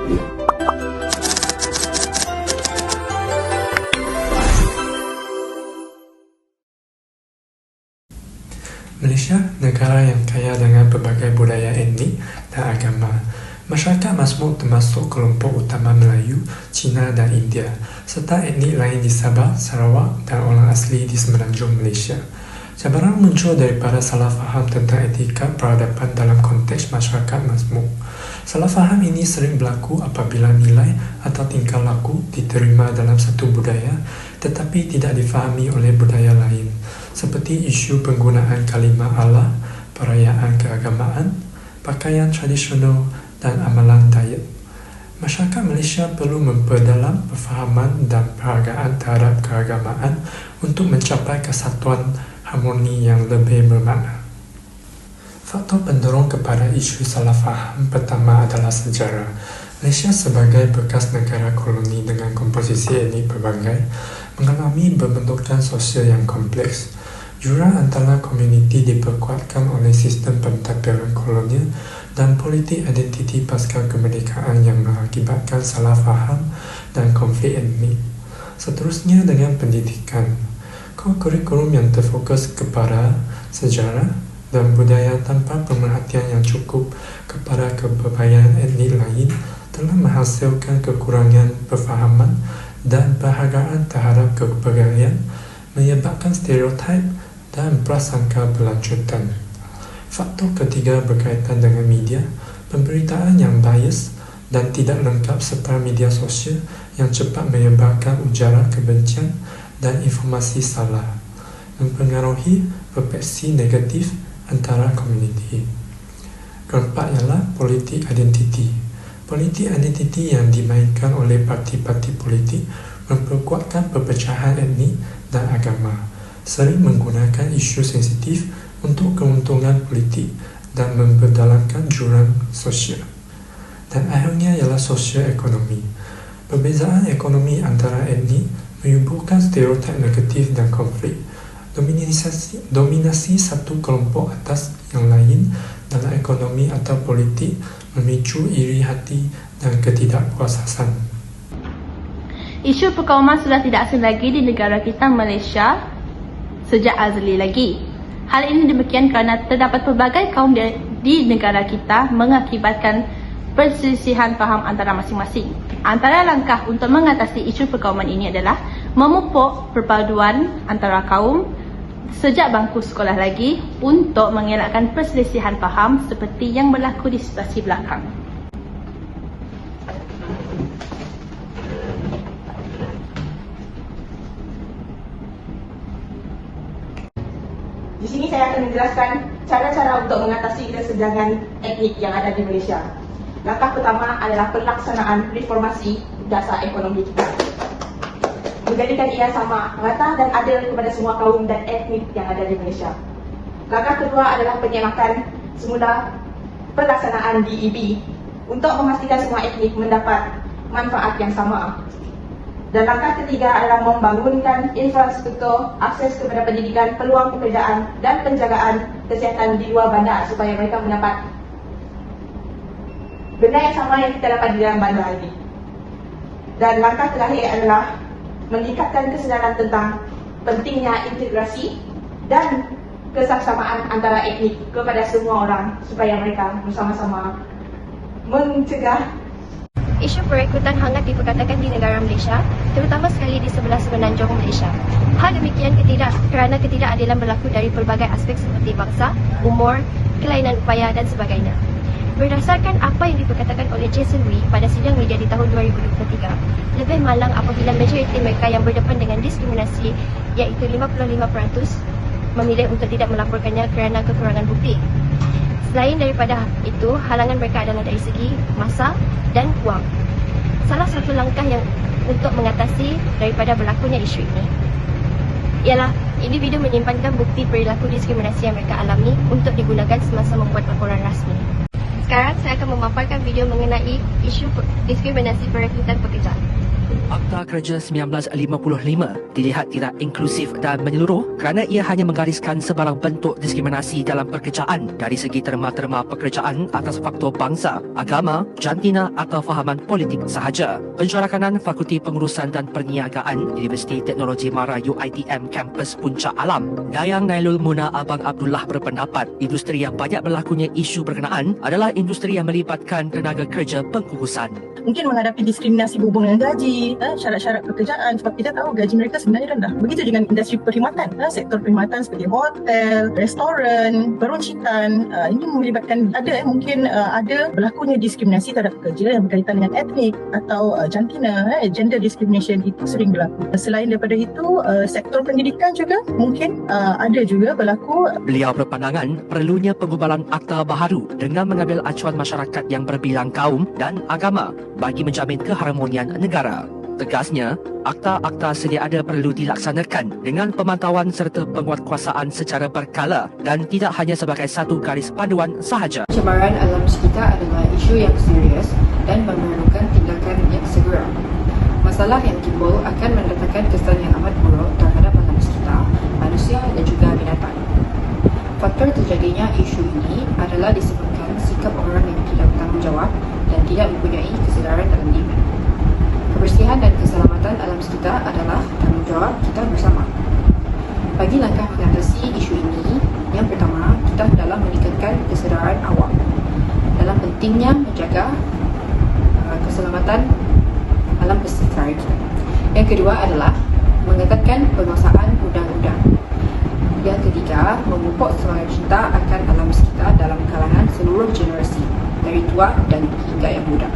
Malaysia, negara yang kaya dengan berbagai budaya etnik dan agama. Masyarakat Masmuk termasuk kelompok utama Melayu, Cina dan India, serta etnik lain di Sabah, Sarawak dan orang asli di semenanjung Malaysia. Cabaran muncul daripada salah faham tentang etika peradaban dalam konteks masyarakat Masmuk. Salah faham ini sering berlaku apabila nilai atau tingkah laku diterima dalam satu budaya tetapi tidak difahami oleh budaya lain, seperti isu penggunaan kalimah Allah, perayaan keagamaan, pakaian tradisional dan amalan diet. Masyarakat Malaysia perlu memperdalam perfahaman dan penghargaan terhadap keagamaan untuk mencapai kesatuan harmoni yang lebih bermakna. Faktor pendorong kepada isu salah faham pertama adalah sejarah. Malaysia sebagai bekas negara koloni dengan komposisi etnik berbagai mengalami pembentukan sosial yang kompleks. Jurang antara komuniti diperkuatkan oleh sistem pentadbiran kolonial dan politik identiti pasca kemerdekaan yang mengakibatkan salah faham dan konflik etnik. Seterusnya dengan pendidikan, kurikulum yang terfokus kepada sejarah dan budaya tanpa pemerhatian yang cukup kepada keberbedaan etnik lain telah menghasilkan kekurangan perfahaman dan penghargaan terhadap keberbedaan, menyebabkan stereotip dan prasangka berlanjutan. Faktor ketiga berkaitan dengan media, pemberitaan yang bias dan tidak lengkap serta media sosial yang cepat menyebarkan ujaran kebencian dan informasi salah, mempengaruhi persepsi negatif antara komuniti. Keempat ialah politik identiti. Politik identiti yang dimainkan oleh parti-parti politik memperkuatkan perpecahan etnik dan agama, sering menggunakan isu sensitif untuk keuntungan politik dan memperdalamkan jurang sosial. Dan akhirnya ialah sosial ekonomi. Perbezaan ekonomi antara etnik menyuburkan stereotip negatif dan konflik. Dominasi satu kelompok atas yang lain dalam ekonomi atau politik memicu iri hati dan ketidakpuasan. Isu perkauman sudah tidak asing lagi di negara kita Malaysia sejak azali lagi. Hal ini demikian kerana terdapat pelbagai kaum di negara kita mengakibatkan perselisihan faham antara masing-masing. Antara langkah untuk mengatasi isu perkauman ini adalah memupuk perpaduan antara kaum sejak bangku sekolah lagi untuk mengelakkan perselisihan faham seperti yang berlaku di situasi belakang. Di sini saya akan menjelaskan cara-cara untuk mengatasi kesenjangan etnik yang ada di Malaysia. Langkah pertama adalah pelaksanaan reformasi dasar ekonomi kita, menjadikan ia sama, rata dan adil kepada semua kaum dan etnik yang ada di Malaysia. Langkah kedua adalah penyemakan semula pelaksanaan DEB untuk memastikan semua etnik mendapat manfaat yang sama. Dan langkah ketiga adalah membangunkan infrastruktur, akses kepada pendidikan, peluang pekerjaan dan penjagaan kesihatan di luar bandar supaya mereka mendapat benda yang sama yang kita dapat di dalam bandar ini. Dan langkah terakhir adalah meningkatkan kesedaran tentang pentingnya integrasi dan kesaksamaan antara etnik kepada semua orang supaya mereka bersama-sama mencegah. Isu perekrutan hangat diperkatakan di negara Malaysia, terutama sekali di sebelah semenanjung Malaysia. Hal demikian kerana ketidakadilan berlaku dari pelbagai aspek seperti bangsa, umur, kelainan upaya dan sebagainya. Berdasarkan apa yang diperkatakan oleh Jason Wee pada sidang media di tahun 2023, lebih malang apabila majoriti mereka yang berdepan dengan diskriminasi, iaitu 55%, memilih untuk tidak melaporkannya kerana kekurangan bukti. Selain daripada itu, halangan mereka adalah dari segi masa dan wang. Salah satu langkah yang untuk mengatasi daripada berlakunya isu ini ialah individu menyimpankan bukti perilaku diskriminasi yang mereka alami untuk digunakan semasa membuat laporan rasmi. Sekarang saya akan memaparkan video mengenai isu diskriminasi perekrutan pekerja. Akta Kerja 1955 dilihat tidak inklusif dan menyeluruh kerana ia hanya menggariskan sebarang bentuk diskriminasi dalam pekerjaan dari segi terma-terma pekerjaan atas faktor bangsa, agama, jantina atau fahaman politik sahaja. Pensyarakanan Fakulti Pengurusan dan Perniagaan Universiti Teknologi Mara UiTM Kampus Puncak Alam, Dayang Nailul Muna Abang Abdullah berpendapat industri yang banyak berlakunya isu berkenaan adalah industri yang melibatkan tenaga kerja pengkukusan. Mungkin menghadapi diskriminasi berhubung dengan gaji, syarat-syarat pekerjaan sebab kita tahu gaji mereka sebenarnya rendah. Begitu dengan industri perkhidmatan, sektor perkhidmatan seperti hotel, restoran, peruncitan, ini melibatkan mungkin ada berlakunya diskriminasi terhadap pekerja yang berkaitan dengan etnik atau jantina, gender discrimination itu sering berlaku. Selain daripada itu, sektor pendidikan juga mungkin ada juga berlaku. Beliau berpandangan perlunya pengubalan akta baharu dengan mengambil acuan masyarakat yang berbilang kaum dan agama bagi menjamin keharmonian negara. Tegasnya, akta-akta sedia ada perlu dilaksanakan dengan pemantauan serta penguatkuasaan secara berkala dan tidak hanya sebagai satu garis panduan sahaja. Pencemaran alam sekitar adalah isu yang serius dan memerlukan tindakan yang segera. Masalah yang timbul akan mendatangkan kesan yang amat buruk terhadap alam sekitar, manusia dan juga binatang. Faktor terjadinya isu ini adalah disebabkan sikap orang yang tidak bertanggungjawab dan tidak mempunyai kesedaran dalam diri. Kebersihan dan keselamatan alam sekitar adalah tanggungjawab kita bersama. Bagi langkah mengatasi isu ini, yang pertama, kita hendaklah meningkatkan kesedaran awam dalam pentingnya menjaga keselamatan alam sekitar itu. Yang kedua adalah mengetatkan penguasaan undang-undang. Yang ketiga, memupuk semangat cinta akan alam sekitar dalam kalangan seluruh generasi, dari tua dan hingga yang muda.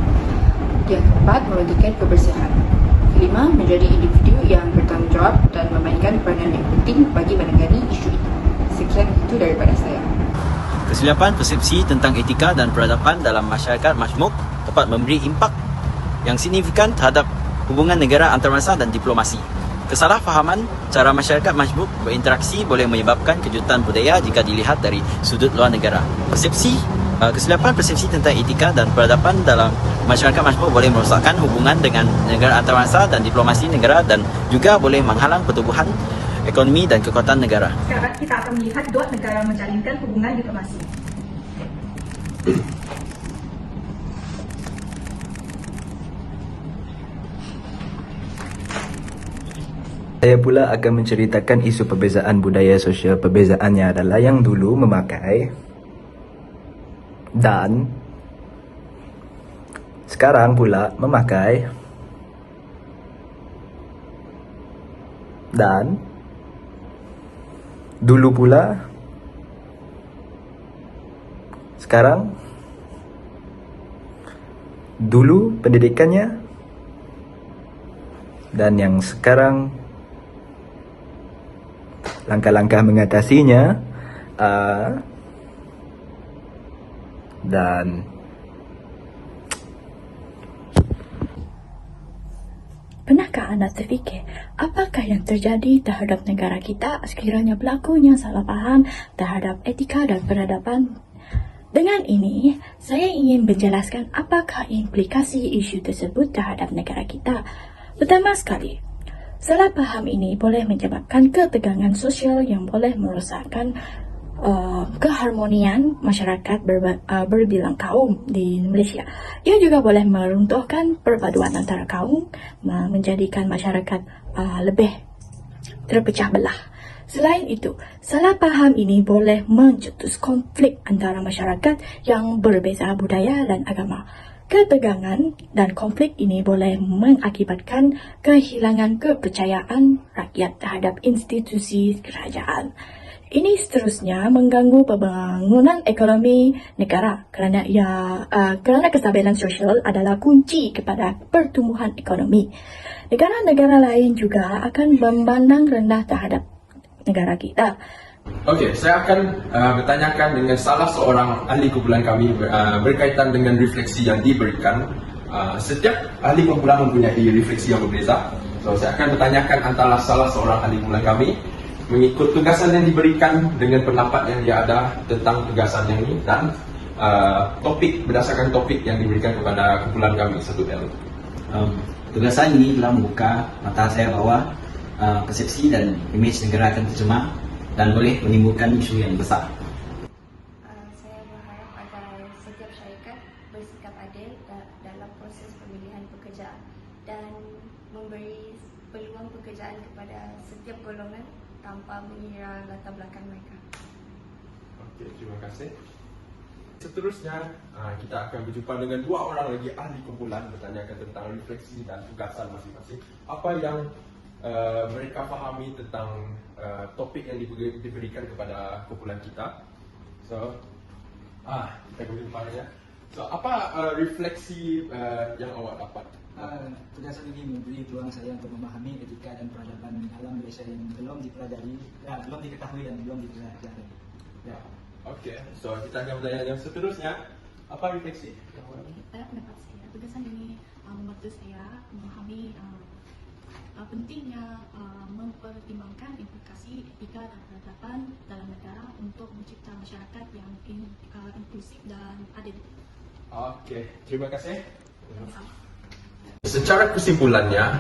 Yang keempat, membentukkan kebersihan. Kelima, menjadi individu yang bertanggungjawab dan memainkan peranan yang penting bagi menangani isu ini. Sekian itu daripada saya. Kesilapan persepsi tentang etika dan peradaban dalam masyarakat majmuk dapat memberi impak yang signifikan terhadap hubungan negara antarabangsa dan diplomasi. Kesalahfahaman cara masyarakat majmuk berinteraksi boleh menyebabkan kejutan budaya jika dilihat dari sudut luar negara. Kesilapan persepsi tentang etika dan peradaban dalam masyarakat majmuk boleh merosakkan hubungan dengan negara antarabangsa dan diplomasi negara dan juga boleh menghalang pertumbuhan ekonomi dan kekuatan negara. Sekarang kita akan melihat dua negara menjalinkan hubungan diplomasi. Saya pula akan menceritakan isu perbezaan budaya sosial. Perbezaannya adalah yang dulu memakai dan sekarang pula memakai dan dulu pula sekarang dulu pendidikannya dan yang sekarang langkah-langkah mengatasinya dan pernahkah anda terfikir apakah yang terjadi terhadap negara kita sekiranya berlakunya salah faham terhadap etika dan peradaban? Dengan ini, saya ingin menjelaskan apakah implikasi isu tersebut terhadap negara kita. Pertama sekali, salah faham ini boleh menyebabkan ketegangan sosial yang boleh merosakkan keharmonian masyarakat berbilang kaum di Malaysia. Ia juga boleh meruntuhkan perpaduan antara kaum, menjadikan masyarakat lebih terpecah belah. Selain itu, salah faham ini boleh mencetus konflik antara masyarakat yang berbeza budaya dan agama. Ketegangan dan konflik ini boleh mengakibatkan kehilangan kepercayaan rakyat terhadap institusi kerajaan. Ini seterusnya mengganggu pembangunan ekonomi negara kerana kestabilan sosial adalah kunci kepada pertumbuhan ekonomi. Negara-negara lain juga akan memandang rendah terhadap negara kita. Okey, saya akan bertanyakan dengan salah seorang ahli kumpulan kami berkaitan dengan refleksi yang diberikan. Setiap ahli kumpulan mempunyai refleksi yang berbeza. So, saya akan bertanyakan antara salah seorang ahli kumpulan kami mengikut tugasan yang diberikan dengan pendapat yang dia ada tentang tugasan yang ini dan berdasarkan topik yang diberikan kepada kumpulan kami 1L. Tugasan ini telah membuka mata saya bahwa persepsi dan imej negara akan tercemar dan boleh menimbulkan isu yang besar. Saya berharap agar setiap syarikat bersikap adil dalam proses pemilihan pekerja dan memberi peluang pekerjaan kepada setiap golongan tanpa mengira latar belakang mereka. Okey, terima kasih. Seterusnya, kita akan berjumpa dengan dua orang lagi ahli kumpulan bertanyakan tentang refleksi dan tugasan masing-masing. Apa yang mereka fahami tentang topik yang diberikan kepada kumpulan kita. So, kita berjumpa ya. So, apa refleksi yang awak dapat? Tugasan ini memberi peluang saya untuk memahami etika dan peradaban dalam Malaysia yang belum dipelajari, belum diketahui dan belum dipelajari. Ya. Okey, so kita akan bertanya yang seterusnya. Apa refleksi? Pada pendapat saya, tugasan ini membantu saya memahami pentingnya mempertimbangkan implikasi etika dan peradaban dalam negara untuk mencipta masyarakat yang inklusif dan adil. Okey, terima kasih. Secara kesimpulannya,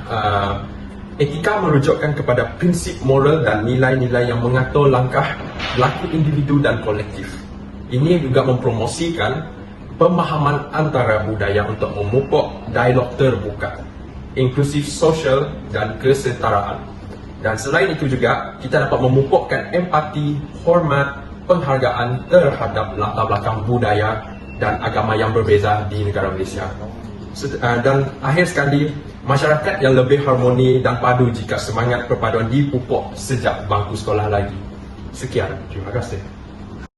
etika merujukkan kepada prinsip moral dan nilai-nilai yang mengatur langkah laku individu dan kolektif. Ini juga mempromosikan pemahaman antara budaya untuk memupuk dialog terbuka, inklusif sosial dan kesetaraan. Dan selain itu juga, kita dapat memupukkan empati, hormat, penghargaan terhadap latar belakang budaya dan agama yang berbeza di negara Malaysia. Dan akhir sekali, masyarakat yang lebih harmoni dan padu jika semangat perpaduan dipupuk sejak bangku sekolah lagi. Sekian, terima kasih.